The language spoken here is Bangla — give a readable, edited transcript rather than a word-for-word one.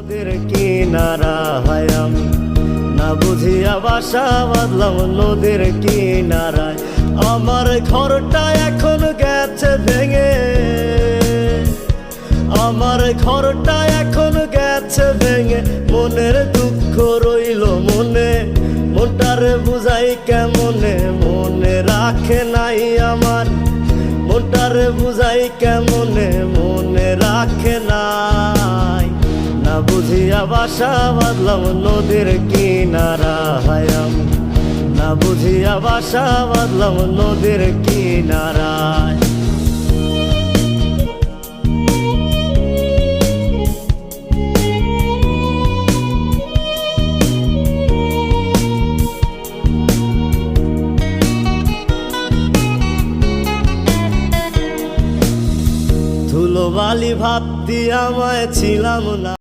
নদীর কিনারায় আমি না বুঝিয়া বাসা বাঁধলাম নদীর কিনারায়। আমার ঘরটা এখন গেছে ভেঙে, আমার ঘরটা এখন গেছে ভেঙে। মনের দুঃখ রইল মনে, মনটারে বুঝাই কেমনে, মনে রাখে নাই আমার। মনটারে বুঝাই কেমনে, মনে রাখে নাই। না বুঝিয়া বাসা বাঁধলাম নদীর কিনারায় আমি না বুঝিয়া বাসা বাঁধলাম নদীর কিনারায়। ধুলো বালি ভাবতি আমায় ছিলাম না।